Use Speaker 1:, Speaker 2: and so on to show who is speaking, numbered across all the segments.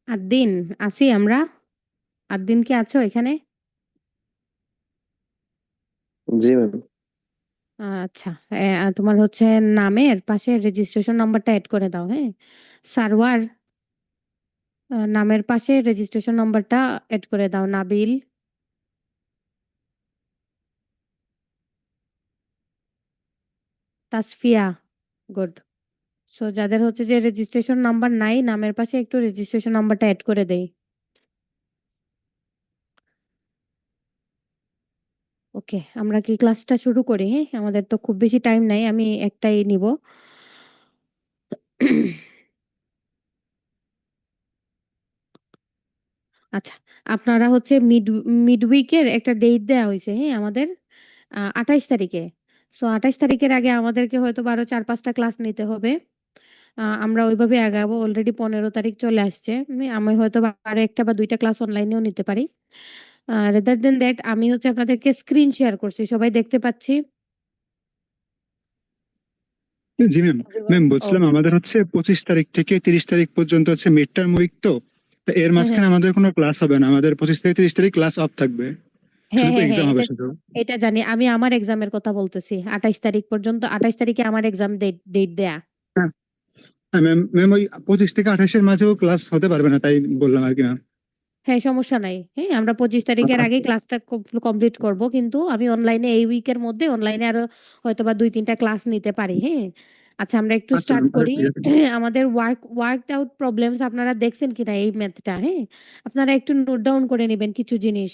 Speaker 1: আদ্দিন, আছি আমরা। আদ্দিন কি আছো এখানে?
Speaker 2: জি ম্যাম।
Speaker 1: আচ্ছা। তোমার হচ্ছে নামের পাশে রেজিস্ট্রেশন নাম্বারটা অ্যাড করে দাও, হ্যাঁ। সারওয়ার, নামের পাশে রেজিস্ট্রেশন নাম্বারটা অ্যাড করে দাও। নাবিল, তাসফিয়া। গুড। সো যাদের হচ্ছে যে রেজিস্ট্রেশন নাম্বার নাই, নামের পাশে একটু রেজিস্ট্রেশন নাম্বারটা অ্যাড করে দেই। ওকে, আমরা কি ক্লাসটা শুরু করি? হ্যাঁ, আমাদের তো খুব বেশি টাইম নাই, আমি একটাই নিব। আচ্ছা, আপনারা হচ্ছে মিড উইকের একটা ডেট দেওয়া হয়েছে, হ্যাঁ, আমাদের 28 তারিখে। সো 28 তারিখের আগে আমাদেরকে হয়তো আরো 4-5টা ক্লাস নিতে হবে। আমরা ওইভাবে আগাবো। অলরেডি 15 তারিখ চলে আসছে। আমি হয়তো বা আরো একটা বা দুইটা ক্লাস অনলাইনেও নিতে পারি। রেদার দেন দ্যাট আমি হচ্ছে আপনাদেরকে স্ক্রিন শেয়ার করছি, সবাই দেখতে পাচ্ছি।
Speaker 2: জি ম্যাম। ম্যাম বলছিলাম
Speaker 1: ওকে।
Speaker 2: আমাদের হচ্ছে 25 তারিখ থেকে 30 তারিখ পর্যন্ত হচ্ছে মিড টার্ম উইক, তো এর
Speaker 1: হ্যাঁ, হ্যাঁ,
Speaker 2: মাঝখানে আমাদের কোনো ক্লাস হবে না। আমাদের 25 থেকে 30 তারিখ ক্লাস অফ থাকবে,
Speaker 1: হ্যাঁ,
Speaker 2: শুধু
Speaker 1: হ্যাঁ, হ্যাঁ,
Speaker 2: এক্সাম হবে
Speaker 1: এটা
Speaker 2: শুধু।
Speaker 1: এটা জানি। আমি আমার এক্সামের কথা বলতেছি। 28 তারিখ পর্যন্ত, 28 তারিখে আমার এক্সাম ডেট ডেট দেয়া।
Speaker 2: হ্যাঁ। ম্যাম ম্যাম ওই 25 থেকে 28-এর মাঝেও ক্লাস হতে পারবে না, তাই বললাম আর কি ম্যাম।
Speaker 1: হ্যাঁ, সমস্যা নাই। হ্যাঁ, আমরা 25 তারিখের আগে ক্লাসটা কমপ্লিট করব। কিন্তু আমি অনলাইনে এই উইকের মধ্যে অনলাইনে আরো হয়তোবা 2-3টা ক্লাস নিতে পারি। হ্যাঁ? আচ্ছা, আমরা একটু
Speaker 2: আচ্ছা
Speaker 1: স্টার্ট
Speaker 2: ম্যাম, তাহলে
Speaker 1: করি।
Speaker 2: ঠিক আছে।
Speaker 1: আমাদের ওয়ার্কড আউট প্রবলেমস আপনারা দেখছেন কিনা এই ম্যাথটা, হ্যাঁ? আপনারা একটু নোট ডাউন করে নিবেন কিছু জিনিস।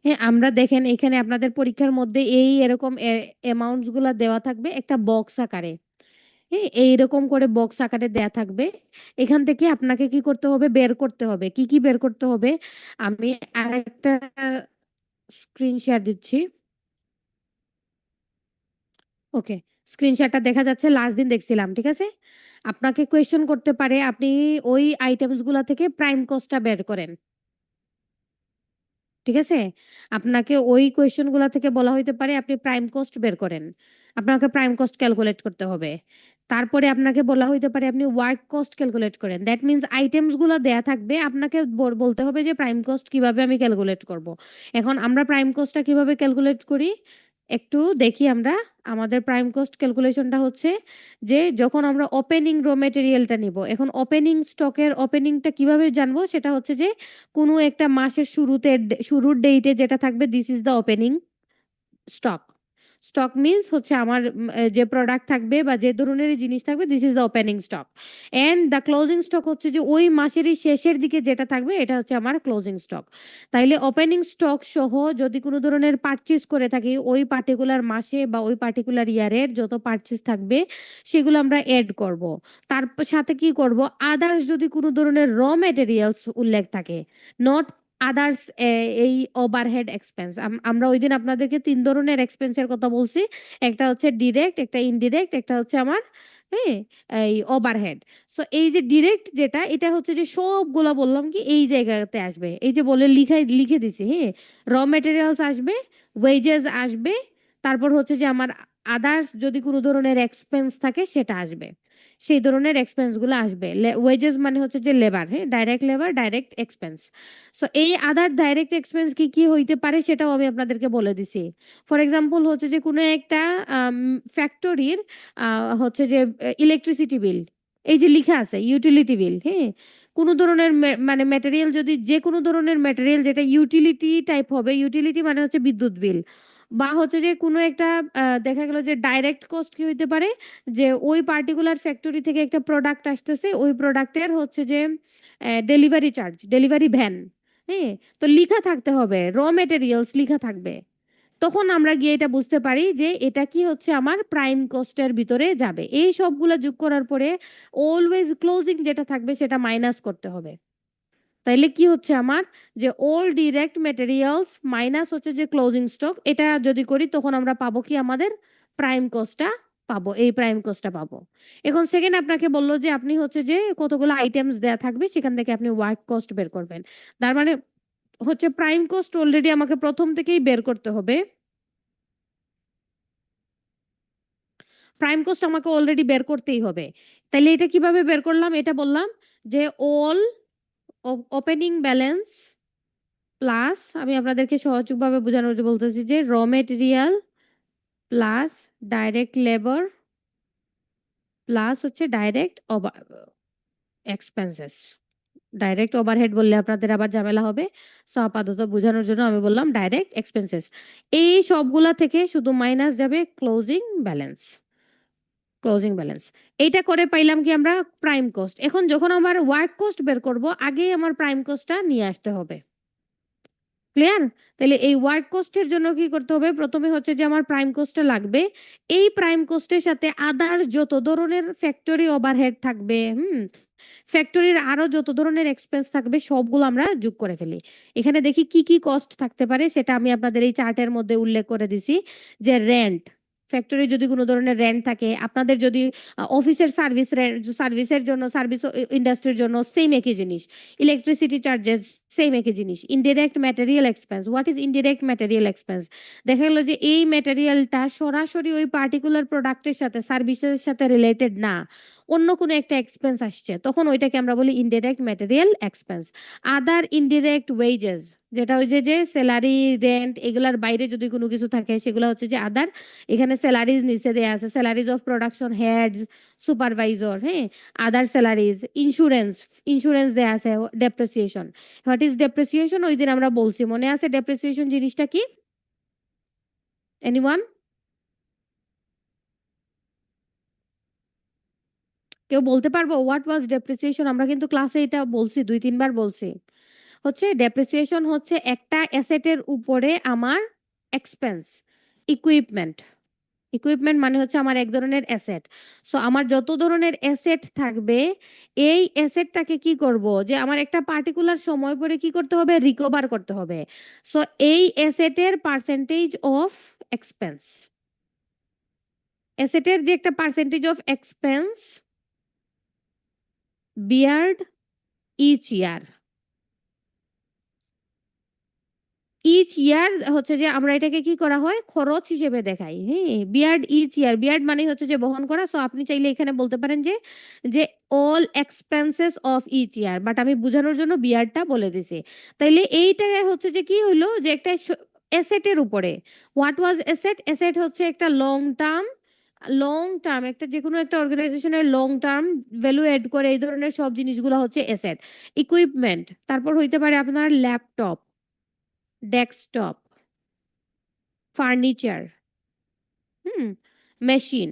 Speaker 1: হ্যাঁ, আমরা দেখেন এখানে আপনাদের পরীক্ষার মধ্যে এই এরকম অ্যামাউন্টস গুলা দেওয়া থাকবে একটা বক্স আকারে। হ্যাঁ, এইরকম করে বক্স আকারে দেয়া থাকবে। এখান থেকে আপনাকে কি করতে হবে? বের করতে হবে। কি কি বের করতে হবে? আমি আরেকটা স্ক্রিন শেয়ার দিচ্ছি। ওকে, স্ক্রিন শেয়ারটা দেখা যাচ্ছে। লাস্ট দিন দেখছিলাম, ঠিক আছে। আপনাকে কোয়েশ্চেন করতে পারে, আপনি ওই আইটেমস গুলা থেকে প্রাইম কস্টটা বের করেন, ঠিক আছে। আপনাকে ওই কোয়েশ্চেন গুলা থেকে বলা হইতে পারে আপনি প্রাইম কস্ট বের করেন। আপনাকে প্রাইম কস্ট ক্যালকুলেট করতে হবে। তারপরে আপনাকে বলা হইতে পারে আপনি ওয়ার্ক কস্ট ক্যালকুলেট করেন। দ্যাট মিন্স আইটেমস গুলো দেয়া থাকবে, আপনাকে বলতে হবে যে প্রাইম কস্ট কিভাবে আমি ক্যালকুলেট করব। এখন আমরা প্রাইম কস্টটা কিভাবে ক্যালকুলেট করি একটু দেখি আমরা। আমাদের প্রাইম কস্ট ক্যালকুলেশনটা হচ্ছে যে যখন আমরা ওপেনিং র মেটেরিয়ালটা নিব, এখন ওপেনিং স্টকের ওপেনিংটা কিভাবে জানবো, সেটা হচ্ছে যে কোনো একটা মাসের শুরুর ডেটে যেটা থাকবে, this is the opening stock. Stock means হচ্ছে আমার যে প্রোডাক্ট থাকবে বা যে ধরনের জিনিস থাকবে, this is the opening stock. And the closing stock হচ্ছে যে ওই মাসেরই শেষের দিকে যেটা থাকবে, এটা হচ্ছে আমার ক্লোজিং স্টক। তাইলে ওপেনিং স্টক সহ যদি কোনো ধরনের পারচেজ করে থাকি, ওই পার্টিকুলার মাসে বা ওই পার্টিকুলার ইয়ারের যত পারচেজ থাকবে সেগুলো আমরা এড করব। তার সাথে কি করব, আদার্স যদি কোনো ধরনের র মেটেরিয়ালস উল্লেখ থাকে, নট আদার্স, এই ওভারহেড এক্সপেন্স। আমরা ওই দিন আপনাদেরকে 3 ধরনের এক্সপেন্সের কথা বলছি। একটা হচ্ছে ডিরেক্ট, একটা ইনডিরেক্ট, একটা হচ্ছে আমার, হ্যাঁ, এই ওভারহেড। সো এই যে ডিরেক্ট যেটা, এটা হচ্ছে যে সবগুলা বললাম কি এই জায়গাতে আসবে, এই যে বলে লিখে দিছি, হ্যাঁ। র মেটেরিয়ালস আসবে, ওয়েজেস আসবে, তারপর হচ্ছে যে আমার আদার্স যদি কোনো ধরনের এক্সপেন্স থাকে সেটা আসবে। সেই ধরনের এক্সপেন্স গুলো আসবে। ওয়েজেস মানে হচ্ছে যে লেবার, হ্যাঁ, direct labour, direct expense. So এই আদার ডাইরেক্ট এক্সপেন্স কি কি হইতে পারে সেটাও আমি আপনাদেরকে বলে দিছি। ফর এক্সাম্পল হচ্ছে যে কোনো একটা ফ্যাক্টরির হচ্ছে যে ইলেকট্রিসিটি বিল, এই যে লিখা আছে ইউটিলিটি বিল, হ্যাঁ। কোনো ধরনের মানে ম্যাটেরিয়াল, যদি যে কোনো ধরনের ম্যাটেরিয়াল যেটা ইউটিলিটি টাইপ হবে, ইউটিলিটি মানে হচ্ছে বিদ্যুৎ বিল, বা হচ্ছে যে কোনো একটা দেখা গেল যে ডাইরেক্ট কস্ট কি হইতে পারে, যে ওই পার্টিকুলার ফ্যাক্টরি থেকে একটা প্রোডাক্ট আসতেছে, ওই প্রোডাক্টের হচ্ছে যে ডেলিভারি চার্জ, ডেলিভারি ভ্যান, হ্যাঁ। তো লিখা থাকতে হবে, র মেটেরিয়ালস লিখা থাকবে। তখন আমরা গিয়ে এটা বুঝতে পারি যে এটা কি হচ্ছে আমার প্রাইম কস্টের ভিতরে যাবে। এই সবগুলো যোগ করার পরে অলওয়েজ ক্লোজিং যেটা থাকবে সেটা মাইনাস করতে হবে। তাইলে কি হচ্ছে আমার, যে অল ডিরেক্ট মেটেরিয়ালস মাইনাস হচ্ছে যে ক্লোজিং স্টক, এটা যদি করি তখন আমরা পাবো কি, আমাদের প্রাইম কস্টটা পাবো, এই প্রাইম কস্টটা পাবো। এখন সেকেন্ড আপনাকে বললো যে আপনি হচ্ছে যে কতগুলো আইটেমস দেয়া থাকবে, সেখান থেকে আপনি ওয়ার্ক কস্ট বের করবেন। তার মানে হচ্ছে প্রাইম কস্ট অলরেডি আমাকে প্রথম থেকেই বের করতে হবে। প্রাইম কস্ট আমাকে অলরেডি বের করতেই হবে। তাইলে এটা কিভাবে বের করলাম, এটা বললাম যে অল ওপেনিং ব্যালেন্স প্লাস আমি আপনাদেরকে সহজভাবে বোঝানোর জন্য বলতেছি যে র material plus direct labour plus হচ্ছে ডাইরেক্ট এক্সপেন্সেস। ডাইরেক্ট ওভারহেড বললে আপনাদের আবার ঝামেলা হবে। সো আপাতত বোঝানোর জন্য আমি বললাম ডাইরেক্ট এক্সপেন্সেস। এই সবগুলা থেকে শুধু মাইনাস যাবে ক্লোজিং ব্যালেন্স। Closing balance. এইটা করে পাইলাম কি আমরা প্রাইম কস্ট। এখন যখন আমার ওয়ার্ক কস্ট বের করব আগেই আমার প্রাইম কস্টটা নিয়ে আসতে হবে। ক্লিয়ার? তাহলে এই ওয়ার্ক কস্টের জন্য কি করতে হবে? প্রথমে হচ্ছে যে আমার প্রাইম কস্টটা লাগবে। এই প্রাইম কস্টের সাথে আদার্স যত ধরনের ফ্যাক্টরি ওভারহেড থাকবে, ফ্যাক্টরির আরো যত ধরনের এক্সপেন্স থাকবে সবগুলো আমরা যোগ করে ফেলি। এখানে দেখি কি কি কস্ট থাকতে পারে সেটা আমি আপনাদের এই চার্টের মধ্যে উল্লেখ করে দিছি যে রেন্ট, ফ্যাক্টরি যদি কোনো ধরনের রেন্ট থাকে, আপনাদের যদি অফিসের সার্ভিসের জন্য সার্ভিস ইন্ডাস্ট্রির জন্য সেম একই জিনিস, ইলেকট্রিসিটি চার্জেস সেম একই জিনিস, indirect material expense. What is indirect material expense? দেখা গেল যে এই ম্যাটেরিয়ালটা সরাসরি ওই পার্টিকুলার প্রোডাক্টের সাথে সার্ভিসের সাথে রিলেটেড না, অন্য কোনো একটা এক্সপেন্স আসছে, তখন ওইটাকে আমরা বলি ইনডিরেক্ট ম্যাটেরিয়াল এক্সপেন্স। আদার ইনডিরেক্ট ওয়েজেস, যেটা ওই যে স্যালারি রেন্ট এগুলার বাইরে যদি কোনো কিছু থাকে সেগুলো হচ্ছে যে আদার। এখানে স্যালারিজ নিচে দেয়া আছে, salaries of production heads, supervisor, হ্যাঁ, আদার স্যালারিজ, ইন্স্যুরেন্স, ইন্স্যুরেন্স দেয়া আছে, ডেপ্রিসিয়েশন। What is depreciation? ওই দিন আমরা বলছি, মনে আছে ডেপ্রিসিয়েশন জিনিসটা কি? এনিওয়ান? কেউ বলতে পারবো হোয়াট ওয়াজ ডেপ্রিসিয়েশন? আমরা কিন্তু ক্লাসে এটা বলছি, 2-3 বার বলছি। হচ্ছে ডেপ্রিসিয়েশন হচ্ছে একটা অ্যাসেটের উপরে আমার এক্সপেন্স। ইকুইপমেন্ট, ইকুইপমেন্ট মানে হচ্ছে আমার এক ধরনের অ্যাসেট। সো আমার যত ধরনের অ্যাসেট থাকবে এই অ্যাসেটটাকে কি করব, যে আমার একটা পার্টিকুলার সময় পরে কি করতে হবে, রিকভার করতে হবে। সো এই অ্যাসেটের পার্সেন্টেজ অফ এক্সপেন্স, অ্যাসেটের যে একটা percentage of expense beared each year. Each year হচ্ছে যে আমরা এটাকে কি করা হয়, খরচ হিসেবে দেখাই। হ্যাঁ, বিয়ার্ড ইচ ইয়ার, বিয়ার্ড মানে হচ্ছে যে বহন করা। সো আপনি চাইলে এখানে বলতে পারেন যে যে all expenses of each year, but আমি বোঝানোর জন্য বিয়ার্ডটা বলে দিছি। তাইলে এইটা হচ্ছে যে কি হলো, যে একটা অ্যাসেটের উপরে। What was asset? অ্যাসেট হচ্ছে একটা লং টার্ম, লং টার্ম একটা যে কোনো একটা অর্গানাইজেশনের লং টার্ম ভ্যালু এড করে এই ধরনের সব জিনিসগুলো হচ্ছে অ্যাসেট। ইকুইপমেন্ট, তারপর হইতে পারে আপনার ল্যাপটপ, ডেস্কটপ, ফার্নিচার, মেশিন,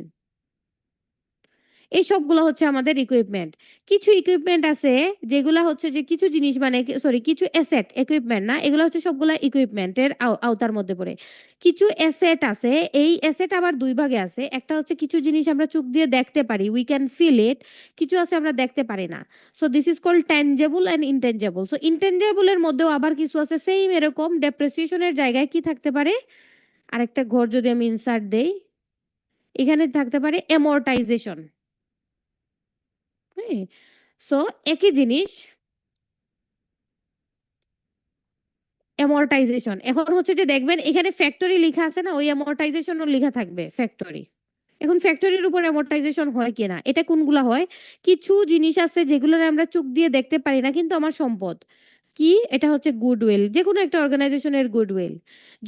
Speaker 1: এই সবগুলো হচ্ছে আমাদের ইকুইপমেন্ট। কিছু ইকুইপমেন্ট আছে যেগুলা হচ্ছে যে কিছু জিনিস মানে সরি কিছু অ্যাসেট, ইকুইপমেন্ট না, এগুলো হচ্ছে সবগুলা ইকুইপমেন্টের আওতার মধ্যে পড়ে। কিছু অ্যাসেট আছে, এই অ্যাসেট আবার দুই ভাগে আছে। একটা হচ্ছে কিছু জিনিস আমরা চোখ দিয়ে দেখতে পারি, উই ক্যান ফিল ইট, কিছু আছে আমরা দেখতে পারি না। So this is called tangible and intangible. So ইনট্যানজেবলের মধ্যেও আবার কিছু আছে সেম এরকম ডেপ্রিসিয়েশনের জায়গায় কি থাকতে পারে, আরেকটা ঘর যদি আমি ইনসার্ট দেই, এখানে থাকতে পারে অ্যামorটাইজেশন। হ্যাঁ, সো একই জিনিস অ্যামorটাইজেশন। এখন হচ্ছে যে দেখবেন এখানে ফ্যাক্টরি লেখা আছে না, ওই অ্যামorটাইজেশনও লেখা থাকবে ফ্যাক্টরি। এখন ফ্যাক্টরির উপর অ্যামorটাইজেশন হয় কিনা, এটা কোনগুলা হয়? কিছু জিনিস আছে যেগুলো আমরা চোখ দিয়ে দেখতে পারি না কিন্তু আমার সম্পদ। কি এটা? হচ্ছে গুডউইল, যে কোনো একটা অর্গানাইজেশনের গুডউইল।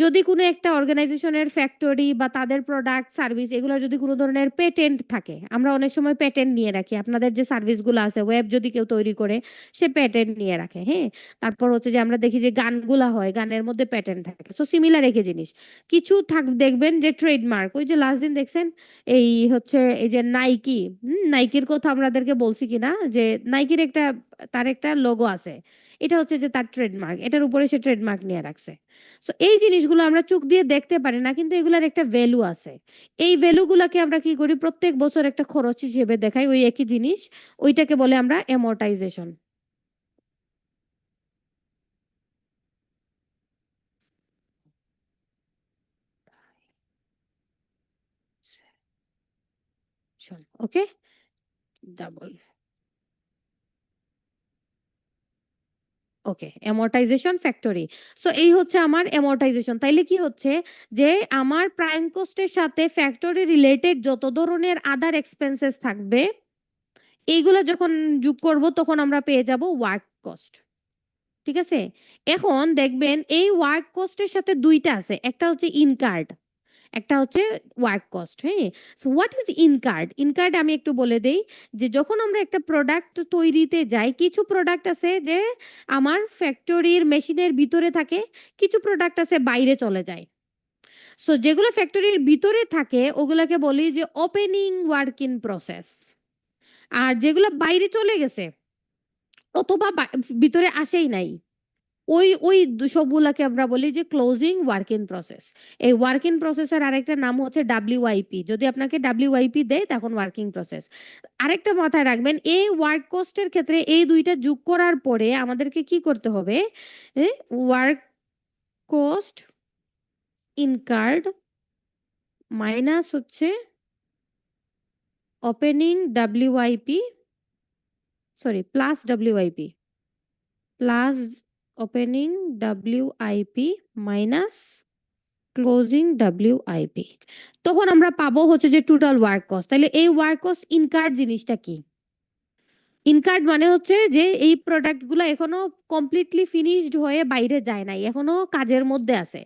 Speaker 1: যদি কোনো একটা অর্গানাইজেশনের ফ্যাক্টরি বা তাদের প্রোডাক্ট সার্ভিস এগুলোর যদি কোনো ধরনের পেটেন্ট থাকে, আমরা অনেক সময় পেটেন্ট নিয়ে রাখি। আপনাদের যে সার্ভিসগুলো আছে, ওয়েব যদি কেউ তৈরি করে সে পেটেন্ট নিয়ে রাখে। হ্যাঁ, তারপর হচ্ছে যে আমরা দেখি যে গানগুলা হয়, গানের মধ্যে পেটেন্ট থাকে। সো সিমিলার একই জিনিস। কিছু দেখবেন যে ট্রেডমার্ক, ওই যে লাস্ট দিন দেখছেন এই হচ্ছে এই যে নাইকি, নাইকির কথা আমাদেরকে বলছি কিনা, যে নাইকির একটা তার একটা লোগো আছে, এটা হচ্ছে যে তার ট্রেডমার্ক, এটার উপরে সে ট্রেডমার্ক নিয়ে রাখছে। সো এই জিনিসগুলো আমরা চোখ দিয়ে দেখতে পারি না কিন্তু এগুলার একটা ভ্যালু আছে। এই ভ্যালুগুলোকে আমরা কি করি, প্রত্যেক বছর একটা খরচ হিসেবে দেখাই, ওই একই জিনিস, ওইটাকে বলে আমরা অ্যামorটাইজেশন। ওকে, ডাবল, ওকে, অ্যামorটাইজেশন ফ্যাক্টরি। সো এই হচ্ছে আমার অ্যামorটাইজেশন। তাইলে কি হচ্ছে যে আমার প্রাইম কস্টের সাথে ফ্যাক্টরি রিলেটেড যত ধরনের আদার এক্সপেন্সেস থাকবে এইগুলা যখন যোগ করব তখন আমরা পেয়ে যাব ওয়ার্ক কস্ট। ঠিক আছে? এখন দেখবেন এই ওয়ার্ক কস্টের সাথে ২ টা আছে। একটা হচ্ছে ইনকার্ড, একটা হচ্ছে ওয়ার্ক কস্ট, হ্যাঁ? So what is incurred? Incurred আমি একটু বলে দেই যে যখন আমরা একটা প্রোডাক্ট তৈরিতে যাই, কিছু প্রোডাক্ট আছে যে আমার ফ্যাক্টরির মেশিনের ভিতরে থাকে, কিছু প্রোডাক্ট আছে বাইরে চলে যায়। সো যেগুলো ফ্যাক্টরির ভিতরে থাকে ওগুলাকে বলি যে ওপেনিং ওয়ার্ক ইন প্রসেস। আর যেগুলো বাইরে চলে গেছে অথবা ভিতরে আসেই নাই, ওই সবগুলাকে আমরা বলি যে ক্লোজিং ওয়ার্ক ইন প্রসেস। এই ওয়ার্ক ইন প্রসেসের আরেকটা নাম হচ্ছে WIP। যদি আপনাকে WIP দেয় তখন ওয়ার্কিং প্রসেস। আরেকটা মাথায় রাখবেন, এই ওয়ার্ক কস্টের ক্ষেত্রে এই ২ টা যোগ করার পরে আমাদেরকে কি করতে হবে? ওয়ার্ক কস্ট ইনকার্ড মাইনাস হচ্ছে opening WIP, sorry plus WIP, plus opening WIP minus closing WIP। তখন আমরা পাবো হচ্ছে যে টোটাল ওয়ার্ক কস্ট। তাহলে এই ওয়ার্ক কস্ট ইনকার্ড জিনিসটা কি? ইনকার্ড মানে হচ্ছে যে এই প্রোডাক্টগুলো এখনো কমপ্লিটলি ফিনিশড হয়ে বাইরে যায় নাই, এখনো কাজের মধ্যে আছে।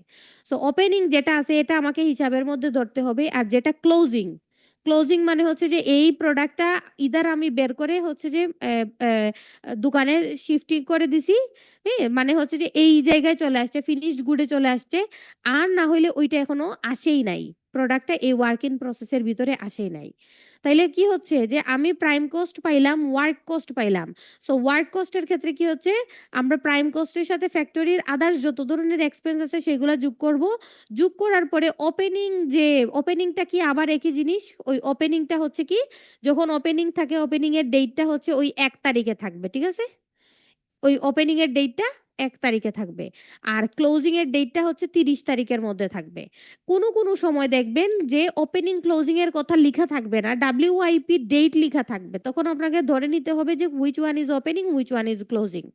Speaker 1: সো ওপেনিং যেটা আছে এটা আমাকে হিসাবের মধ্যে ধরতে হবে। আর যেটা ক্লোজিং, ক্লোজিং মানে হচ্ছে যে এই প্রোডাক্টটা ইদার আমি বের করে হচ্ছে যে দোকানে শিফটিং করে দিছি, হ্যাঁ, মানে হচ্ছে যে এই জায়গায় চলে আসছে, ফিনিশড গুডে চলে আসছে। আর না হইলে ওইটা এখনো আসেই নাই, প্রোডাক্টটা এই ওয়ার্ক ইন প্রসেসের ভিতরে আসেই নাই। তাইলে কি হচ্ছে যে আমি প্রাইম কস্ট পাইলাম, ওয়ার্ক কস্ট পাইলাম। সো ওয়ার্ক কস্টের ক্ষেত্রে কি হচ্ছে, আমরা প্রাইম কস্টের সাথে ফ্যাক্টরির আদার্স যত ধরনের এক্সপেন্স আছে সেগুলো যোগ করব। যোগ করার পরে ওপেনিং, যে ওপেনিংটা কি আবার একই জিনিস। ওই ওপেনিংটা হচ্ছে কি, যখন ওপেনিং থাকে ওপেনিং এর ডেটটা হচ্ছে ওই ১ তারিখে থাকবে, ঠিক আছে? ওই ওপেনিং এর ডেটটা ১ তারিখে থাকবে। আর ক্লোজিং এর ডেটটা হচ্ছে ৩০ তারিখের মধ্যে থাকবে। কোনো সময় দেখবেন যে ওপেনিং ক্লোজিং এর কথা লিখা থাকবে না, WIP ডেট লিখা থাকবে। তখন আপনাকে ধরে নিতে হবে যে which one is opening, which one is closing.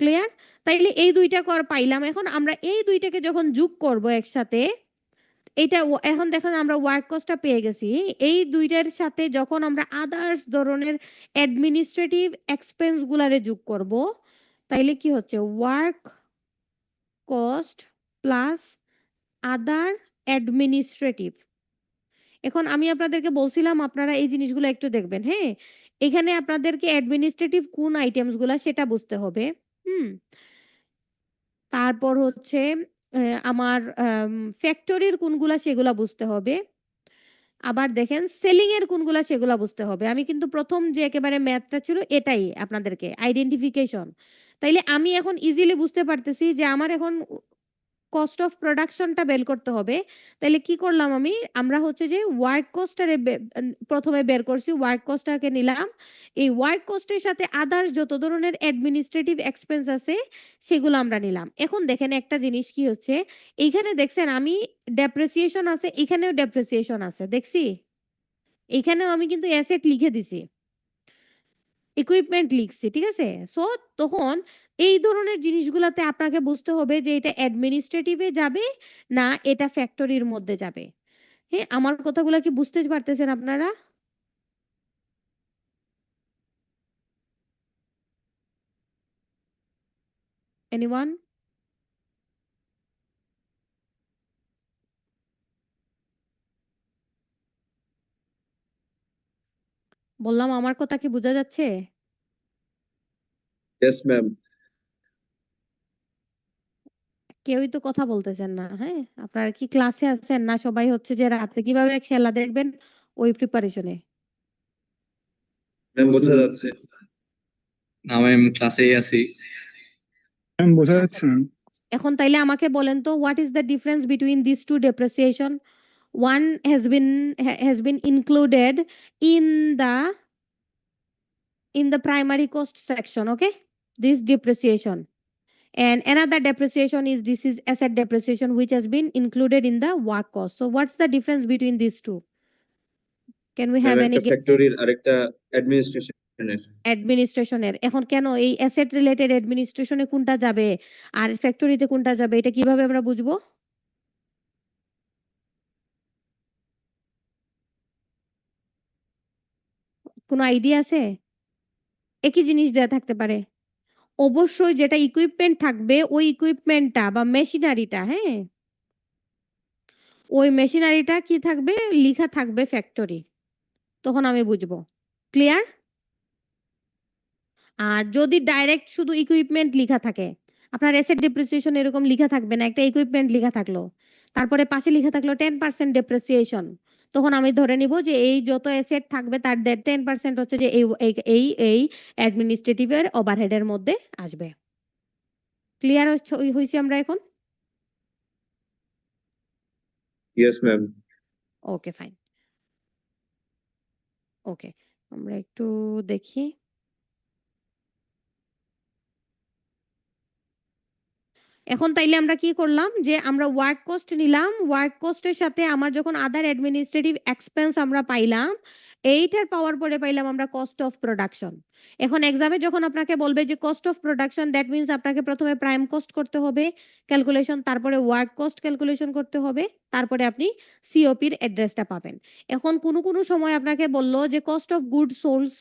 Speaker 1: Clear? তাইলে এই ২ টা পাইলাম। এখন আমরা এই ২ টাকে যখন যোগ করব একসাথে, এটা এখন দেখেন আমরা ওয়ার্ক কস্টটা পেয়ে গেছি। এই ২ টার সাথে যখন আমরা আদার্স ধরনের অ্যাডমিনিস্ট্রেটিভ এক্সপেন্স গুলারে যোগ করব, তাইলে কি হচ্ছে ওয়ার্ক কস্ট প্লাস আদার অ্যাডমিনিস্ট্রেটিভ। এখন আমি আপনাদেরকে বলছিলাম আপনারা এই জিনিসগুলো একটু দেখবেন, হ্যাঁ? এখানে আপনাদেরকে অ্যাডমিনিস্ট্রেটিভ কোন আইটেমস গুলা সেটা বুঝতে হবে। হুম? তারপর হচ্ছে আমার ফ্যাক্টরির কোনগুলা সেগুলা বুঝতে হবে। আবার দেখেন সেলিং এর কোনগুলা সেগুলা বুঝতে হবে। আমি কিন্তু ১ম যে একেবারে ম্যাথটা ছিল এটাই আপনাদেরকে আইডেন্টিফিকেশন। তাইলে আমি এখন ইজিলি বুঝতে পারতেছি যে আমার এখন কস্ট অফ প্রোডাকশনটা বের করতে হবে। তাইলে কি করলাম আমি? আমরা হচ্ছে যে ওয়ার্ক কস্টটারে ১ম এ বের করছি। ওয়ার্ক কস্টটাকে নিলাম। এই ওয়ার্ক কস্টের সাথে আদার্স যত ধরনের অ্যাডমিনিস্ট্রেটিভ এক্সপেন্স আছে সেগুলো আমরা নিলাম। এখন দেখেন একটা জিনিস কি হচ্ছে, এইখানে দেখছেন আমি ডেপ্রিসিয়েশন আছে, এখানেও ডেপ্রিসিয়েশন আছে। দেখছি? এইখানেও আমি কিন্তু অ্যাসেট লিখে দিছি। ইকুইপমেন্ট লিখছি, ঠিক আছে? সো তখন এই ধরনের জিনিসগুলাতে আপনাকে বুঝতে হবে যে এটা অ্যাডমিনিস্ট্রেটিভ এ যাবে না এটা ফ্যাক্টরির মধ্যে যাবে। হ্যাঁ, আমার কথাগুলা কি বুঝতে পারতেছেন আপনারা? এনিওয়ান? বললাম আমার কথা কি বোঝা যাচ্ছে?
Speaker 3: Yes, ma'am.
Speaker 1: কেউই তো কথা বলতেছেন না, হ্যাঁ? আপনারা কি ক্লাসে আছেন না সবাই হচ্ছে যে রাতে কিভাবে খেলা দেখবেন ওই প্রিপারেশনে?
Speaker 3: ম্যাম বোঝা যাচ্ছে।
Speaker 4: না ম্যাম ক্লাসেই আছি।
Speaker 2: ম্যাম বোঝা
Speaker 1: আচ্ছা।
Speaker 2: যাচ্ছে ম্যাম।
Speaker 1: এখন তাইলে আমাকে বলেন তো what is the difference between this two depreciation? One has been included in the primary cost section, okay? This depreciation. And another depreciation is this is asset depreciation which has been included in the work cost. So what's the difference between these two? Can we
Speaker 3: ma'am
Speaker 1: have any
Speaker 3: একটা ফ্যাক্টরির
Speaker 1: guesses?
Speaker 3: আরেকটা অ্যাডমিনিস্ট্রেশনের।
Speaker 1: অ্যাডমিনিস্ট্রেশনের। এখন কেন এই asset related অ্যাডমিনিস্ট্রেশনে কোনটা যাবে আর ফ্যাক্টরিতে কোনটা যাবে এটা কিভাবে আমরা বুঝবো? কোনো আইডিয়া আছে? একই জিনিস দেয়া থাকতে পারে। অবশ্যই যেটা ইকুইপমেন্ট থাকবে ওই ইকুইপমেন্টটা বা মেশিনারিটা, হ্যাঁ? ওই মেশিনারিটা কি থাকবে? লিখা থাকবে ফ্যাক্টরি। তখন আমি বুঝবো। ক্লিয়ার? আর যদি ডাইরেক্ট শুধু ইকুইপমেন্ট লিখা থাকে, আপনার অ্যাসেট ডেপ্রিসিয়েশন এরকম লিখা থাকবে না, একটা ইকুইপমেন্ট লিখা থাকলো। তারপরে পাশে লিখা থাকলো 10% ডেপ্রিসিয়েশন। তখন আমি ধরে নিব যে এই যত অ্যাসেট থাকবে তার 10% হচ্ছে যে এই অ্যাডমিনিস্ট্রেটিভ এর ওভারহেডের মধ্যে আসবে। ক্লিয়ার হইছি আমরা এখন?
Speaker 3: Yes, ma'am.
Speaker 1: ওকে, ফাইন। ওকে, আমরা একটু দেখি। এখন তাইলে আমরা কি করলাম যে আমরা ওয়ার্ক কস্ট নিলাম, ওয়ার্ক কস্টের সাথে আমার যখন আদার অ্যাডমিনিস্ট্রেটিভ এক্সপেন্স আমরা পাইলাম, এইটার পাওয়ার পরে পাইলাম আমরা কস্ট অফ প্রোডাকশন। এখন এক্সামে যখন আপনাকে বলবে যে cost of production, that means আপনাকে প্রথমে প্রাইম কস্ট করতে হবে ক্যালকুলেশন, তারপরে ওয়ার্ক কস্ট ক্যালকুলেশন করতে হবে, তারপরে আপনি সিওপির অ্যাড্রেসটা পাবেন। এখন কোনো সময় আপনাকে বলল যে কস্ট অফ গুড সোলস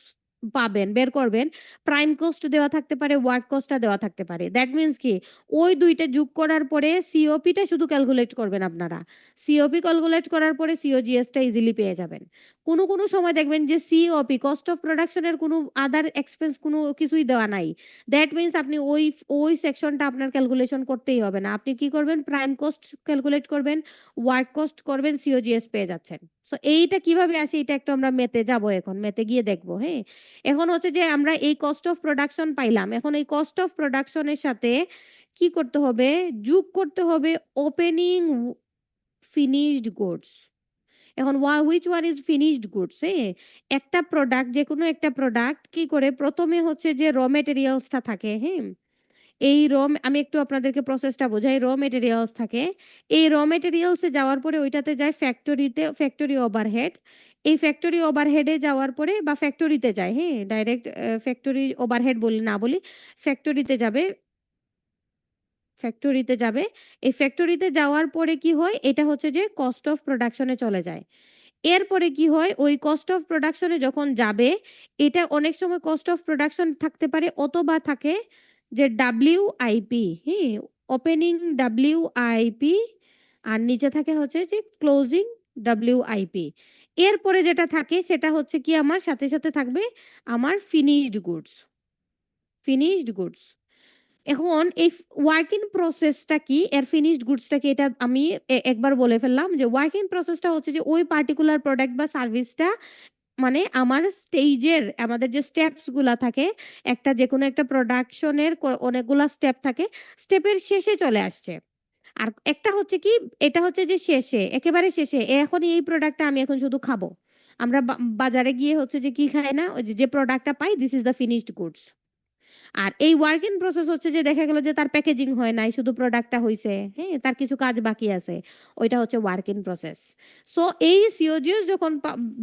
Speaker 1: পাবেন, বের করবেন, প্রাইম কস্ট দেওয়া থাকতে পারে, ওয়ার্ক কস্টটা দেওয়া থাকতে পারে। দ্যাট মিনস কি ওই ২ টা যোগ করার পরে সিওপিটা শুধু ক্যালকুলেট করবেন আপনারা। সিওপি ক্যালকুলেট করার পরে সিওজিএসটা ইজিলি পেয়ে যাবেন। কোনো সময় দেখবেন যে সিওপি কস্ট অফ প্রোডাকশনের কোনো আদার এক্সপেন্স কোনো কিছুই দেওয়া নাই। দ্যাট মিনস আপনি ওই সেকশনটা আপনার ক্যালকুলেশন করতেই হবে না। আপনি কি করবেন? প্রাইম কস্ট ক্যালকুলেট করবেন, ওয়ার্ক কস্ট করবেন, সিওজিএস পেয়ে যাচ্ছেন। সো এইটা কিভাবে আসে এটা একটু আমরা ম্যাথে যাব এখন। ম্যাথে গিয়ে দেখব, হ্যাঁ? এখন হচ্ছে যে আমরা এই কস্ট অফ প্রোডাকশন পাইলাম। এখন এই কস্ট অফ প্রোডাকশনের সাথে কি করতে হবে? যোগ করতে হবে ওপেনিং ফিনিশড গুডস। এখন which one is finished goods, হ্যাঁ? একটা প্রোডাক্ট, যেকোনো একটা প্রোডাক্ট কি করে প্রথমে হচ্ছে যে র মেটেরিয়ালসটা থাকে, হ্যাঁ? এই আমি একটু আপনাদেরকে প্রসেসটা বোঝাই। র মেটেরিয়ালস থাকে। এই র মেটেরিয়ালস এ যাওয়ার পরে ওইটাতে যায় ফ্যাক্টরিতে, ফ্যাক্টরি ওভারহেড। এই ফ্যাক্টরি ওভারহেডে যাওয়ার পরে বা ফ্যাক্টরিতে যায়, হ্যাঁ? ডাইরেক্ট ফ্যাক্টরি ওভারহেড বলি না বলি, ফ্যাক্টরিতে যাবে, ফ্যাক্টরিতে যাবে। এই ফ্যাক্টরিতে যাওয়ার পরে কি হয়? এটা হচ্ছে যে কস্ট অফ প্রোডাকশন এ চলে যায়। এরপরে কি হয়? ওই কস্ট অফ প্রোডাকশন এ যখন যাবে, এটা অনেক সময় কস্ট অফ প্রোডাকশন থাকতে পারে অথবা থাকে যে WIP, হ্যাঁ? ওপেনিং WIP আর নিচে থাকে হচ্ছে যে ক্লোজিং WIP। এরপরে যেটা থাকে সেটা হচ্ছে কি আমার সাথে থাকবে আমার ফিনিশড গুডস, ফিনিশড গুডস। এখন এই ওয়ার্কিং প্রসেসটা কি, এর ফিনিশড গুডসটা কি, এটা আমি একবার বলে ফেললাম যে ওয়ার্কিং প্রসেসটা হচ্ছে যে ওই পার্টিকুলার প্রোডাক্ট বা সার্ভিসটা মানে আমার স্টেজের আমাদের যে স্টেপস গুলা থাকে, একটা যেকোনো একটা প্রোডাকশনের অনেকগুলা স্টেপ থাকে, স্টেপের শেষে চলে আসছে। আর একটা হচ্ছে কি, এটা হচ্ছে যে শেষে, একেবারে শেষে। এখন এই প্রোডাক্টটা আমি এখন শুধু খাবো। আমরা বাজারে গিয়ে হচ্ছে যে কি খাই না, ওই যে প্রোডাক্টটা পাই, this is the finished goods. আর এই ওয়ার্ক ইন প্রসেস হচ্ছে যে দেখা গেল যে তার প্যাকেজিং হয় নাই, শুধু প্রোডাক্টটা হইছে, হ্যাঁ? তার কিছু কাজ বাকি আছে। ওইটা হচ্ছে ওয়ার্ক ইন প্রসেস। সো এই সিওজিএস যখন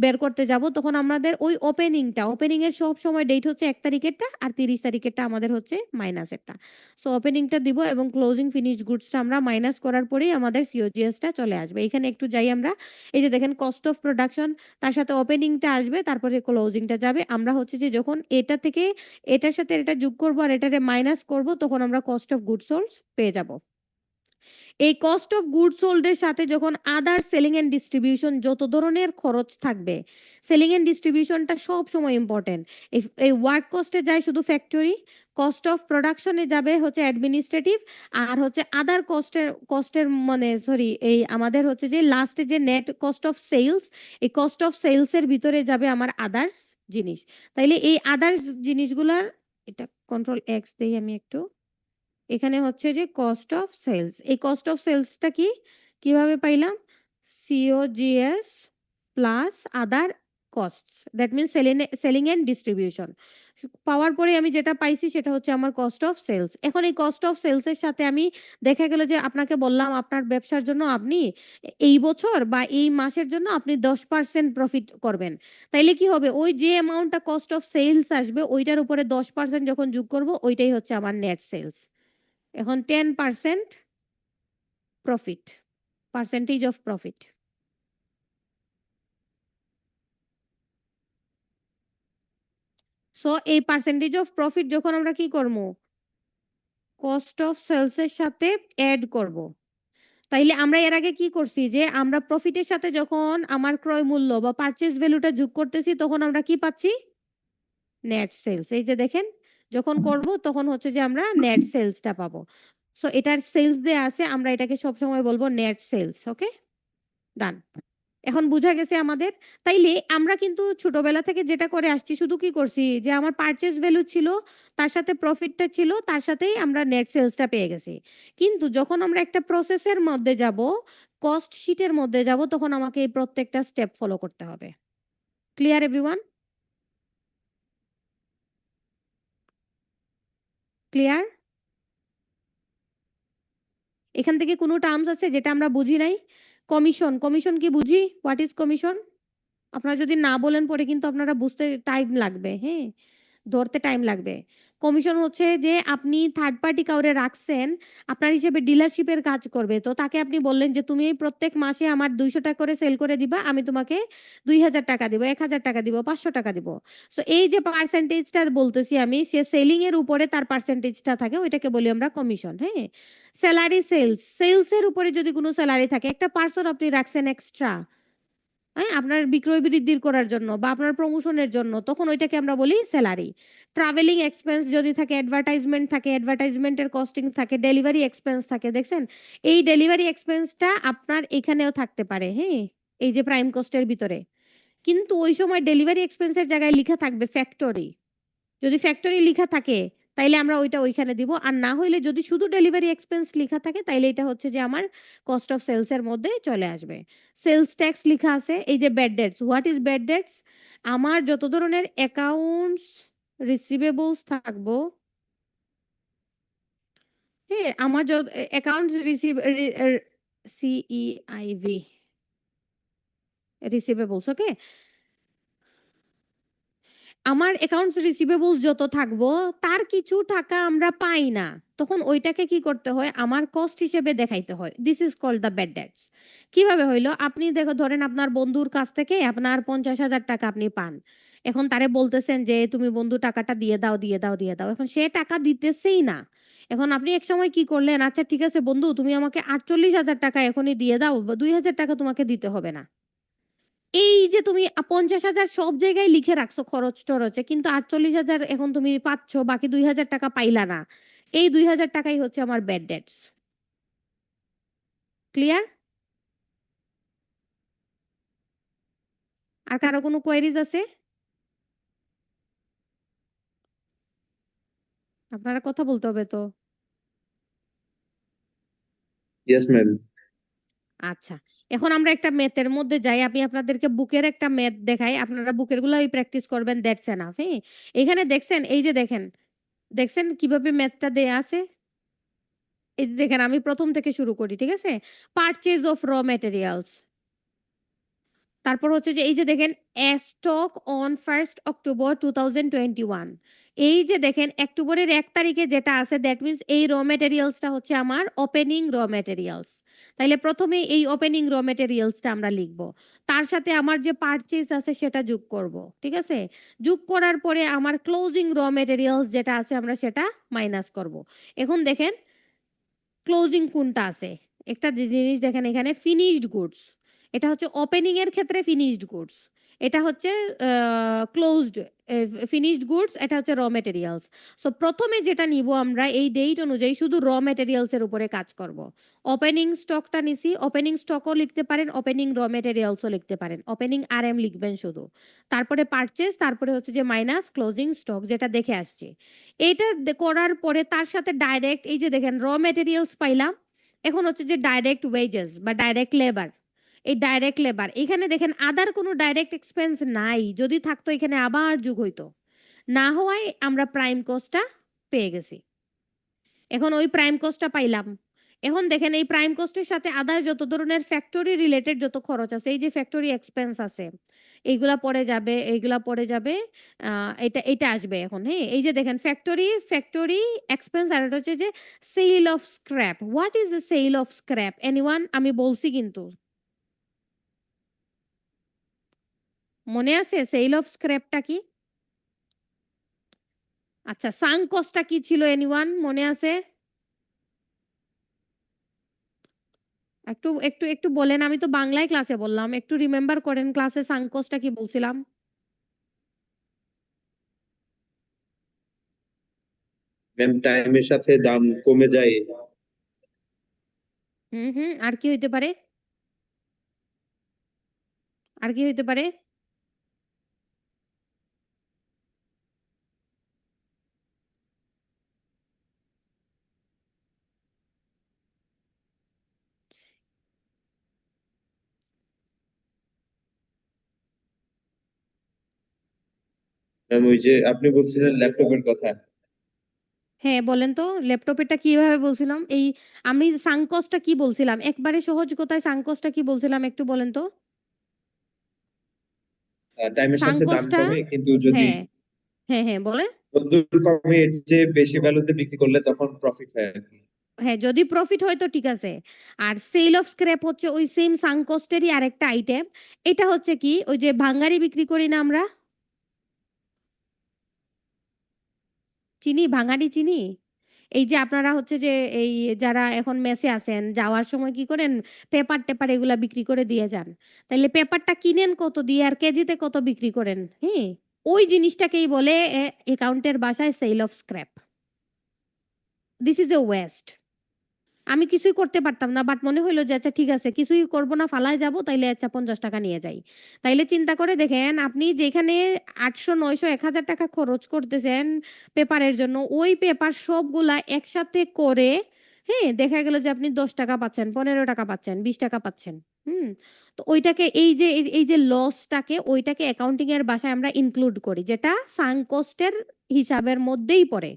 Speaker 1: বের করতে যাব তখন আমাদের ওই ওপেনিং এর সব সময় ডেট হচ্ছে ১ তারিখেরটা আর ৩০ তারিখেরটা আমাদের হচ্ছে মাইনাসেরটা। সো ওপেনিংটা দিব এবং ক্লোজিং ফিনিশড গুডসটা আমরা মাইনাস করার পরেই আমাদের সিওজিএসটা চলে আসবে। এখানে একটু যাই আমরা। এই যে দেখেন কস্ট অফ প্রোডাকশন, তার সাথে ওপেনিংটা আসবে, তারপরে ক্লোজিংটা যাবে। আমরা হচ্ছে যে যখন এটা থেকে এটার সাথে এটা যোগ করব আর এটারে মাইনাস করব তখন আমরা কস্ট অফ গুডস সোল্ড পেয়ে যাব। এই কস্ট অফ গুডস সোল্ড এর সাথে যখন আদার সেলিং এন্ড ডিস্ট্রিবিউশন যত ধরনের খরচ থাকবে, সেলিং এন্ড ডিস্ট্রিবিউশনটা সব সময় ইম্পর্টেন্ট। এই ওয়ার্ক কস্টে যায় শুধু ফ্যাক্টরি, কস্ট অফ প্রোডাকশনে যাবে হচ্ছে অ্যাডমিনিস্ট্রেটিভ, আর হচ্ছে আদার কস্টের মানে সরি এই আমাদের হচ্ছে যে লাস্টে যে নেট কস্ট অফ সেলস, এই কস্ট অফ সেলস এর ভিতরে যাবে আমার আদার্স জিনিস। তাইলে এই আদার্স জিনিসগুলার, এটা কন্ট্রোল এক্স দেই আমি একটু। এখানে হচ্ছে যে কস্ট অফ সেলস। এই কস্ট অফ সেলসটা কি, কিভাবে পাইলাম? COGS plus other costs, that means selling and distribution পাওয়ার পরে আমি যেটা পাইছি সেটা হচ্ছে আমার কস্ট অফ সেলস। এখন এই কস্ট অফ সেলস এর সাথে আমি দেখা গেল যে আপনাকে বললাম আপনার ব্যবসার জন্য আপনি এই বছর বা এই মাসের জন্য আপনি 10% প্রফিট করবেন। তাইলে কি হবে? ওই যে অ্যামাউন্টটা কস্ট অফ সেলস আসবে ওইটার উপরে 10% যখন যোগ করব ওইটাই হচ্ছে আমার নেট সেলস। এখন 10% profit, percentage of profit. So এই পার্সেন্টেজ অফ প্রফিট যখন আমরা কি করবো? কস্ট অফ সেলস এর সাথে অ্যাড করব। তাইলে আমরা এর আগে কি করছি যে আমরা প্রফিটের সাথে যখন আমার ক্রয় মূল্য বা পারচেজ ভ্যালুটা যোগ করতেছি তখন আমরা কি পাচ্ছি? Net sales. এই যে দেখেন যখন করব তখন হচ্ছে যে আমরা নেট সেলসটা পাবো। সো এটার সেলস দেয়া আছে, আমরা এটাকে সবসময় বলবো নেট সেলস। ওকে, ডান। এখন বুঝা গেছে আমাদের। তাইলে আমরা কিন্তু ছোটবেলা থেকে যেটা করে আসছি শুধু কি করছি যে আমার পারচেজ ভ্যালু ছিল, তার সাথে প্রফিটটা ছিল, তার সাথেই আমরা নেট সেলসটা পেয়ে গেছি। কিন্তু যখন আমরা একটা প্রসেসের মধ্যে যাব, কস্ট শিটের মধ্যে যাব, তখন আমাকে এই প্রত্যেকটা স্টেপ ফলো করতে হবে। Clear everyone? ক্লিয়ার? এখান থেকে কোনো টার্মস আছে যেটা আমরা বুঝি নাই? কমিশন, কমিশন কি বুঝি? What is commission? আপনারা যদি না বলেন পরে কিন্তু আপনারা বুঝতে টাইম লাগবে, হ্যাঁ? ধরতে টাইম লাগবে। কমিশন হচ্ছে যে আপনি থার্ড পার্টি কাউরে রাখছেন, আপনার হিসেবে ডিলারশিপের কাজ করবে। তো তাকে আপনি বললেন যে, "তুমি এই প্রত্যেক মাসে আমার ৳২০০ করে সেল করে দিবা। আমি তোমাকে ৳২,০০০ দিব, ৳১,০০০ দিব, ৳৫০০ দিব।" সো এই যে পার্সেন্টেজটা বলতেছি আমি, সে সেলিং এর উপরে তার পার্সেন্টেজটা থাকে, ওইটাকে বলি আমরা কমিশন, হ্যাঁ? সেলারি সেলস, সেলস এর উপরে যদি কোনো সেলারি থাকে, একটা পার্সন আপনি রাখছেন এক্সট্রা, হ্যাঁ? আপনার বিক্রয় বৃদ্ধির করার জন্য বা আপনার প্রমোশনের জন্য, তখন ওইটাকে আমরা বলি সেলারি। ট্রাভেলিং এক্সপেন্স যদি থাকে, অ্যাডভার্টাইজমেন্ট থাকে, অ্যাডভার্টাইজমেন্টের কস্টিং থাকে, ডেলিভারি এক্সপেন্স থাকে, দেখছেন? এই ডেলিভারি এক্সপেন্সটা আপনার এখানেও থাকতে পারে, হ্যাঁ? এই যে প্রাইম কস্টের ভিতরে। কিন্তু ওই সময় ডেলিভারি এক্সপেন্সের জায়গায় লিখা থাকবে ফ্যাক্টরি। যদি ফ্যাক্টরি লিখা থাকে তাইলে আমরা ওইটা ওইখানে দিব। আর না হইলে যদি শুধু ডেলিভারি এক্সপেন্স লিখা থাকে তাইলে এটা হচ্ছে যে আমার কস্ট অফ সেলস এর মধ্যে চলে আসবে। সেলস ট্যাক্স লিখা আছে। এই যে bad dates, what is bad dates? আমার যত ধরনের অ্যাকাউন্টস রিসিভেবলস থাকবো, হ্যাঁ? আমার অ্যাকাউন্টস সিইআইভি রিসিভেবলস, ওকে? আমার অ্যাকাউন্টস রিসিভেবলস যত থাকবো, তার কিছু টাকা আমরা পাই না। তখন ওইটাকে কি করতে হয়? আমার কস্ট হিসেবে দেখাইতে হয়। This is called the bad debts. কিভাবে হইল? আপনি ধরেন আপনার বন্ধুর কাছ থেকে আপনার ৳৫০,০০০ আপনি পান। এখন তারে বলতেছেন যে, "তুমি বন্ধু টাকাটা দিয়ে দাও, দিয়ে দাও, দিয়ে দাও।" এখন সে টাকা দিতেছেই না। এখন আপনি একসময় কি করলেন? "আচ্ছা ঠিক আছে বন্ধু, তুমি আমাকে ৳৪৮,০০০ এখনই দিয়ে দাও। ৳২,০০০ তোমাকে দিতে হবে না।" এই যে তুমি ৫০,০০০ সব জায়গায় লিখে রাখছো খরচ-টরচে, কিন্তু ৪৮,০০০ এখন তুমি পাচ্ছ, বাকি ৳২,০০০ পাইলা না। এই ৳২,০০০ হচ্ছে আমার ব্যাড ডেটস। ক্লিয়ার? আর কারো কোনো কোয়েরিজ আছে? আপনারা কথা বলতে হবে তো।
Speaker 3: Yes, ma'am.
Speaker 1: আচ্ছা। এখন আমরা একটা ম্যাথের মধ্যে যাই। আমি আপনাদেরকে বুকের একটা ম্যাথ দেখাই। আপনারা বুকের গুলাই প্র্যাকটিস করবেন, দ্যাটস এনাফ, হ্যাঁ? এখানে দেখছেন, এই যে দেখেন, দেখছেন কিভাবে ম্যাথটা দেয়া আছে? এই যে দেখেন, আমি ১ম থেকে শুরু করি, ঠিক আছে? পারচেজ অফ র ম্যাটেরিয়ালস। তারপর হচ্ছে যে এই যে দেখেন, স্টক অন 1st অক্টোবর 2021। এই যে দেখেন অক্টোবরের ১ তারিখে যেটা আছে, দ্যাট মিনস এই র ম্যাটেরিয়ালসটা হচ্ছে আমার ওপেনিং র ম্যাটেরিয়ালস। তাইলে প্রথমে এই ওপেনিং র ম্যাটেরিয়ালসটা আমরা লিখব। তার সাথে আমার যে পারচেজ আছে সেটা যোগ করব। ঠিক আছে? যোগ করার পরে আমার ক্লোজিং র ম্যাটেরিয়ালস যেটা আছে আমরা সেটা মাইনাস করব। এখন দেখেন ক্লোজিং কোনটা আছে? একটা জিনিস দেখেন এখানে, ফিনিশড গুডস। এটা হচ্ছে ওপেনিং এর ক্ষেত্রে ফিনিশড গুডস। এটা হচ্ছে ক্লোজড ফিনিশড গুডস, এটা হচ্ছে র ম্যাটেরিয়ালস। সো প্রথমে যেটা নিব আমরা এই ডেট অনুযায়ী শুধু র ম্যাটেরিয়ালস এর উপরে কাজ করব। ওপেনিং স্টকটা নিছি, ওপেনিং স্টকও লিখতে পারেন, ওপেনিং র ম্যাটেরিয়ালসও লিখতে পারেন। ওপেনিং RM লিখবেন শুধু। তারপরে পারচেজ, তারপরে হচ্ছে যে মাইনাস ক্লোজিং স্টক যেটা দেখে আসছি। এইটা করার পরে তার সাথে ডাইরেক্ট এই যে দেখেন র ম্যাটেরিয়ালস পাইলাম। এখন হচ্ছে যে ডাইরেক্ট ওয়েজেস বা ডাইরেক্ট লেবার। এই ডাইরেক্ট লেবার এখানে দেখেন আদার কোনো ডাইরেক্ট এক্সপেন্স নাই। যদি থাকতো এখানে আবার যোগ হইতো। না হওয়ায় আমরা প্রাইম কস্টটা পেয়ে গেছি। এখন ওই প্রাইম কস্টটা পাইলাম। এখন দেখেন এই প্রাইম কস্টের সাথে আদার যত ধরনের ফ্যাক্টরি রিলেটেড যত খরচ আছে, এই যে ফ্যাক্টরি এক্সপেন্স আছে, এইগুলা পড়ে যাবে, এইগুলা পড়ে যাবে। এটা আসবে এখন, হ্যাঁ? এই যে দেখেন ফ্যাক্টরি এক্সপেন্স, আর এটা হচ্ছে যে sale of scrap. What is the sale of scrap? Anyone? আমি বলছি কিন্তু। মনে আছে সেল অফ স্ক্র্যাপটা কি? আচ্ছা, সাঙ্ক কস্টটা কি ছিল এনিওয়ান? মনে আছে? একটু একটু একটু বলেন, আমি তো বাংলায় ক্লাসে বললাম, একটু রিমেম্বার করেন ক্লাসে সাঙ্ক কস্টটা কি বলছিলাম?
Speaker 3: ম্যাম টাইমের সাথে দাম কমে যায়।
Speaker 1: হুম, আর কি হইতে পারে? আর কি হইতে পারে?
Speaker 3: ম্যাম ওই যে আপনি বলছিলেন ল্যাপটপের কথা।
Speaker 1: হ্যাঁ, বলেন তো ল্যাপটপেরটা কিভাবে বলছিলাম? এই আমি সাঙ্ক কস্টটা কি বলছিলাম? একবারে সহজ কথায় সাঙ্ক কস্টটা কি বলছিলাম একটু বলেন তো?
Speaker 3: টাইমের
Speaker 1: সাঙ্ক
Speaker 3: সাথে দাম
Speaker 1: কস্টটা
Speaker 3: কমে, কিন্তু যদি
Speaker 1: হ্যাঁ, হ্যাঁ, বলেন।
Speaker 3: যতদূর কমে এর চেয়ে বেশি ভ্যালুতে বিক্রি করলে তখন প্রফিট হয় আর কি।
Speaker 1: হ্যাঁ, যদি প্রফিট হয় তো ঠিক আছে। আর সেল অফ স্ক্র্যাপ হচ্ছে ওই সেম সাঙ্ক কস্টেরই আরেকটা আইটেম। এটা হচ্ছে কি ওই যে ভাঙ্গারি বিক্রি করি না আমরা? চিনি, ভাঙাড়ি চিনি? এই যে আপনারা হচ্ছে যে এই যারা এখন মেসে আছেন, যাওয়ার সময় কি করেন? পেপার-টেপার এগুলা বিক্রি করে দিয়ে যান। তাইলে পেপারটা কিনেন কত দিয়ে আর কেজিতে কত বিক্রি করেন, হ্যাঁ? ওই জিনিসটাকেই বলে অ্যাকাউন্টের ভাষায় sale of scrap. This is a waste. আমি কিছুই করতে পারতাম না। বাট মনে হইলো যে আচ্ছা ঠিক আছে কিছুই করব না ফালায় যাব তাইলে আচ্ছা ৳৫০ নিয়ে যাই। তাইলে চিন্তা করে দেখেন আপনি যেখানে ৮০০, ৯০০, ৳১,০০০ খরচ করতেছেন পেপারের জন্য, ওই পেপার সবগুলা একসাথে করে, হ্যাঁ? দেখা গেল যে আপনি ৳১০ পাচ্ছেন, ৳১৫ পাচ্ছেন, ৳২০ পাচ্ছেন। হুম? তো ওইটাকে এই যে লসটাকে ওইটাকে অ্যাকাউন্টিং এর ভাষায় আমরা ইনক্লুড করি যেটা সাঙ্ক কস্টের হিসাবের মধ্যেই পড়ে।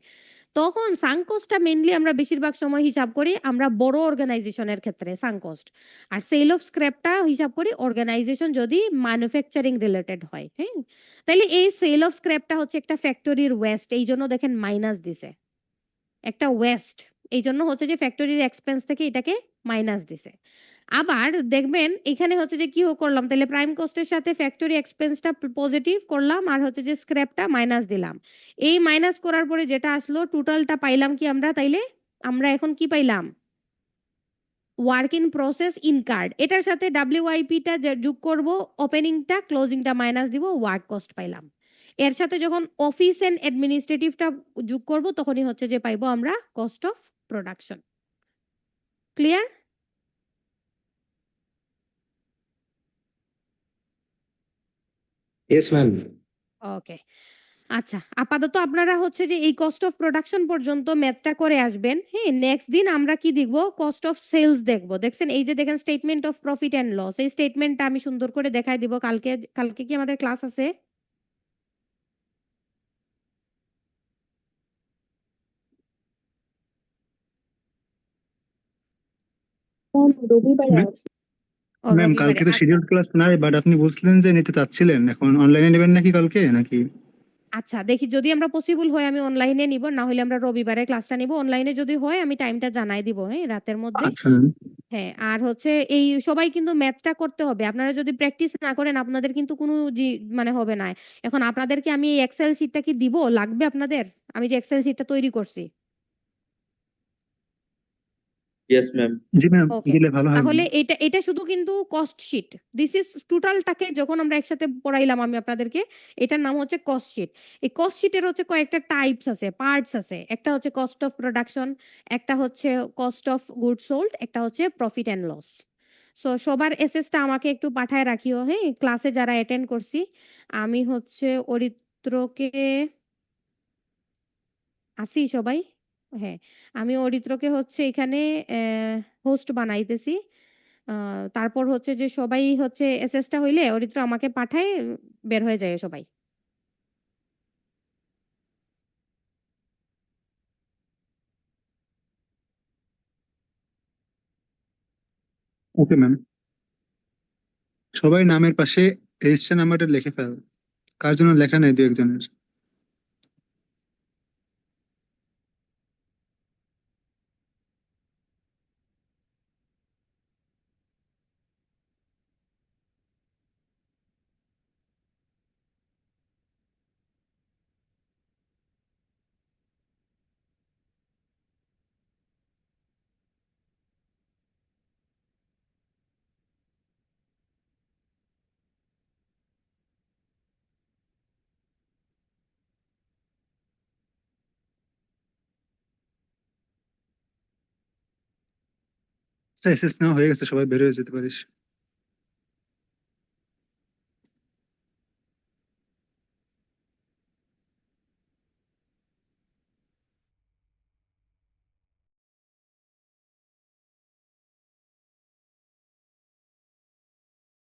Speaker 1: তখন সাঙ্ক কস্টটা মেইনলি আমরা বেশিরভাগ সময় হিসাব করি আমরা বড় অর্গানাইজেশনের ক্ষেত্রে সাঙ্ক কস্ট। আর সেল অফ স্ক্র্যাপটা হিসাব করি অর্গানাইজেশন যদি ম্যানুফ্যাকচারিং রিলেটেড হয়, হ্যাঁ? তাইলে এই সেল অফ স্ক্র্যাপটা হচ্ছে একটা ফ্যাক্টরির ওয়েস্ট। এইজন্য দেখেন মাইনাস দিছে। একটা ওয়েস্ট। এইজন্য হচ্ছে যে ফ্যাক্টরির এক্সপেন্স থেকে এটাকে মাইনাস দিছে। আবার দেখবেন এখানে হচ্ছে যে কি করলাম তাহলে প্রাইম কস্টের সাথে ফ্যাক্টরি এক্সপেন্সটা পজিটিভ করলাম আর হচ্ছে যে স্ক্র্যাপটা মাইনাস দিলাম। এই মাইনাস করার পরে যেটা আসলো টোটালটা পাইলাম কি আমরা তাইলে? আমরা এখন কি পাইলাম? Work in process incurred. এটার সাথে WIP টা যে যোগ করব, ওপেনিংটা ক্লোজিংটা মাইনাস দিব, ওয়ার্ক কস্ট পাইলাম। এর সাথে যখন অফিস এন্ড অ্যাডমিনিস্ট্রেটিভটা যোগ করব তখনই হচ্ছে যে পাইবো আমরা cost of production. Clear?
Speaker 3: Yes ma'am.
Speaker 1: Okay. আচ্ছা, আপাতত আপনারা হচ্ছে যে এই কস্ট অফ প্রোডাকশন পর্যন্ত ম্যাথটা করে আসবেন। হ্যাঁ? নেক্সট দিন আমরা কি দেখব? কস্ট অফ সেলস দেখব। দেখছেন এই যে দেখেন statement of profit and loss. এই স্টেটমেন্টটা আমি সুন্দর করে দেখায় দিব কালকে। কালকে কি আমাদের ক্লাস আছে?
Speaker 2: ম্যাম
Speaker 1: ও
Speaker 2: ম্যাম,
Speaker 1: রবিবারে।
Speaker 2: কালকে তো
Speaker 1: আচ্ছা।
Speaker 2: শিডিউল ক্লাস নাই, বাট আপনি বলছিলেন যে নিতে চাচ্ছিলেন, এখন অনলাইনে নেবেন নাকি কালকে নাকি?
Speaker 1: আচ্ছা, দেখি যদি আমরা পসিবল হয় আমি অনলাইনে নিব, না হলে আমরা রবিবারে ক্লাসটা নিব। অনলাইনে যদি হয় আমি টাইমটা জানাই দিব, হ্যাঁ? রাতের মধ্যে।
Speaker 2: আচ্ছা ম্যাম।
Speaker 1: হ্যাঁ, আর হচ্ছে এই সবাই কিন্তু ম্যাথটা করতে হবে। আপনারা যদি প্র্যাকটিস না করেন আপনাদের কিন্তু কোনো মানে হবে না। এখন আপনাদেরকে আমি এই এক্সেল শিটটা কি দিব? লাগবে আপনাদের? আমি যে এক্সেল শিটটা তৈরি করছি।
Speaker 3: Yes ma'am.
Speaker 2: জি ম্যাম,
Speaker 1: ওকে।
Speaker 2: দিলে ভালো হয় ম্যাম।
Speaker 1: তাহলে এটা শুধু কিন্তু কস্ট শিট। দিস ইজ টোটালটাকে যখন আমরা একসাথে পড়াইলাম আমি আপনাদেরকে, এটার নাম হচ্ছে কস্ট শিট। এই কস্ট শিটের হচ্ছে কয়েকটা টাইপস আছে, পার্টস আছে। একটা হচ্ছে কস্ট অফ প্রোডাকশন, একটা হচ্ছে কস্ট অফ গুডস সোল্ড, একটা হচ্ছে প্রফিট অ্যান্ড লস। সো সবার এসএসটা আমাকে একটু পাঠায় রাখিও, হ্যাঁ? ক্লাসে যারা অ্যাটেন্ড করছি। আমি হচ্ছে অরিত্রকে আছি সবাই? হ্যাঁ, আমি অরিত্রকে হচ্ছে এখানে হোস্ট বানাইতেছি। আ তারপর হচ্ছে যে সবাই হচ্ছে এসএসটা হইলে অরিত্র আমাকে পাঠায় বের হয়ে যায় সবাই।
Speaker 2: Okay ma'am. সবাই নামের পাশে রেজিস্টার নাম্বারটা লিখে ফেল, কার জন্য লেখা নেই দু একজনের। এসএস নেওয়া হয়ে গেছে, সবাই বের হয়ে যেতে পারিস।